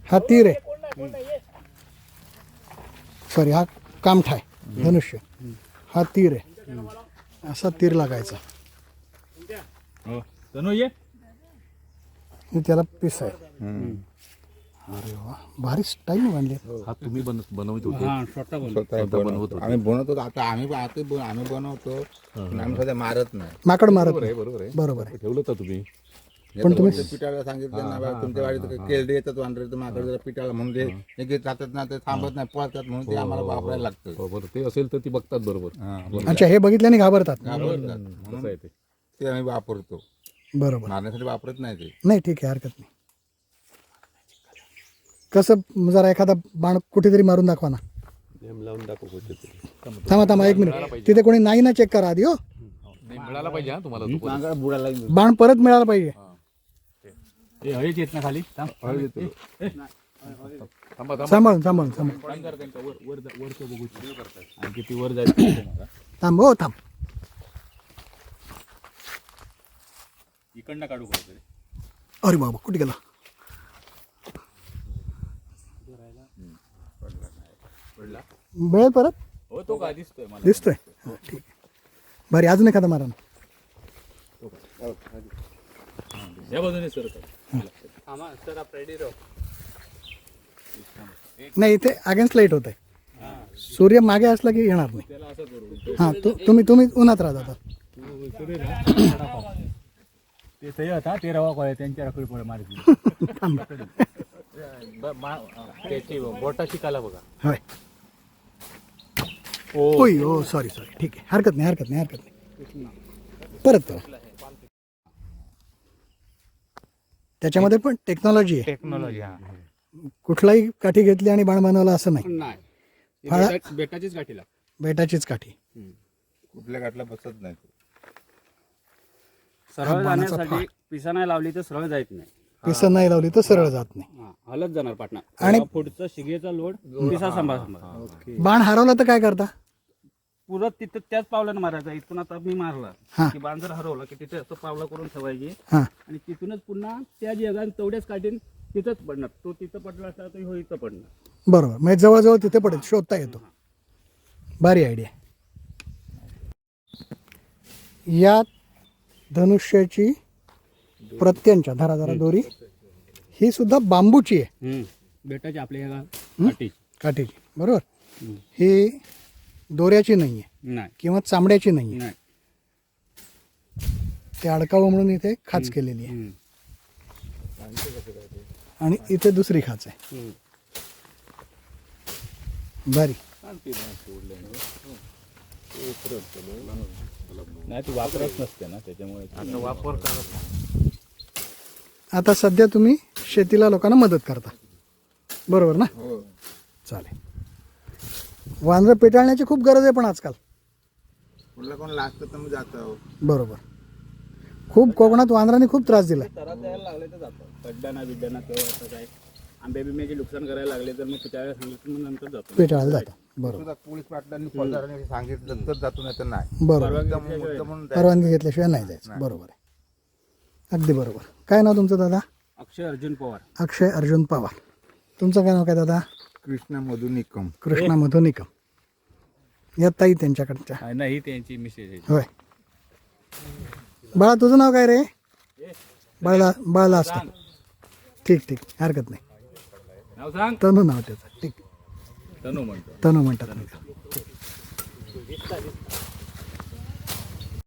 हा तीर आहे, सॉरी हा कामठा आहे, धनुष्य हा तीर आहे, असा तीर लागायचा. हे त्याला पीस आहे. अरे वा, भारी स्टाईल बांधली. हा तुम्ही बनवत होते? आम्ही बनवतो. आता आम्ही बनवतो, आम्ही सध्या मारत नाही. माकड मारत नाही. बरोबर आहे. बरोबर आहे. ठेवलं का तुम्ही? पण तुम्ही पिठाला सांगितलं ना, तुमच्या वाडीत केळडे येतात वांद्रे, माकड जरा पिठाला म्हणून ते घेत राहतात ना, ते थांबत नाही, पळतात, म्हणून ते आम्हाला वापरायला लागतं. बरोबर, ते असेल तर ती बघतात. बरोबर. अच्छा, हे बघितल्याने घाबरतात. म्हणून आहे ते. ते आम्ही वापरतो. बरोबर, मारण्यासाठी वापरत नाही ते. नाही ठीक आहे, हरकत नाही. कसं जरा एखादा बाण कुठेतरी मारून दाखवा ना. थांबा एक मिनिट, तिथे कोणी नाही ना, चेक करा आधी. हो, मिळाला पाहिजे हा तुम्हाला तो परत. बुडाला बाण परत मिळाला पाहिजे. हळीच येत ना खाली. सांभाळून किती वर जायचं थांब. हो थांब. इकडनं काढू का? अरे बाबा, कुठे गेला? मिळेल परत? हो, तो का दिसतोय मला. दिसतोय? हा, ठीक आहे. बरी, अजून एखादा मारा ना. या बाजूने सर. नाही, इथे अगेन्स्ट लाईट होत आहे. सूर्य मागे असला की येणार नाही. हा, तुम्ही उन्हात राहता. ते सही होता ते रवा कोळे त्यांच्या रखडी पोळे मारली. त्याची बोटाची काला बघा. होय. ओय, ओ सॉरी, ठीक आहे, हरकत नाही. परत त्याच्यामध्ये पण टेक्नॉलॉजी आहे. कुठलाही काठी घेतली आणि बाण बनवला असं नाही. बेटाचीच काठी. कुठल्या गाठला बसत नाही. सरळ जाण्यासाठी पिसा नाही लावली तर सरळ जात नाही. पिसं नाही लावली तर सरळ जात नाही. हलत जाणार पाटणा. आणि पुढचं शिगेचा लोड पिसा सांभाळ. बाण हरवला तर काय करता? पुरत तिथं त्याच पावलानं मारायचा. इथून आता मी हा. मारला की बाण जर हरवला की तिथे असं पावला करून ठेवायची हा, आणि तिथूनच पुन्हा त्या जगात तेवढ्याच काढीन तिथंच पडणार. तो तिथं पडला असता तर हो इथं पडणार. बरोबर, म्हणजे जवळजवळ तिथे पडेल, शोधता येतो. भारी आयडिया. या धनुष्याची प्रत्यंच्या धरा दोरी ही सुद्धा बांबूची आहे. बेटाची आपल्या काठीची. बरोबर, ही दोऱ्याची नाही आहे नाही किंवा चामड्याची नाही आहे. नाही. ते अडकावं म्हणून इथे खाच केलेली आहे. आणि इथे दुसरी खाच आहे. भारी. नाही, ती वापरत नसते ना, त्याच्यामुळे आता वापर आता सध्या तुम्ही शेतीला लोकांना मदत करता, बरोबर ना? चालेल. वांद्र पेटाळण्याची खूप गरज आहे पण आजकाल. कुठला कोण लागतं तर मग जातं. बरोबर, खूप कोकणात वांद्राने खूप त्रास दिला. तरात द्यायला लागले तर जातो. खड्डाना बिड्डाना किंवा असं काय आंबे बिंब्याचे नुकसान करायला लागले तर मग पिटाळ्या सांगितलं मग नंतर जातो. पेटाळायला जातं. बरोबर, पोलीस पाटलांनी फौजदारांनी सांगितलं तर जातो, नाही तर नाही. बरोबर. परवानगी घेतल्याशिवाय नाही जायचं. बरोबर आहे, अगदी बरोबर. काय नाव तुमचं दादा? अक्षय अर्जुन पवार. अक्षय अर्जुन पवार. तुमचं काय नाव काय दादा? कृष्णा मधु निकम. कृष्णा मधु निकम. या ताई त्यांच्याकडच्या. नाही, त्यांची मिसेस आहे. होय. बाळा, तुझं नाव काय रे? बाळला असतं. ठीक, हरकत नाही. नाव सांग. तनू नाव त्याचं. ठीक, तनू म्हणतो. तनू म्हणतात.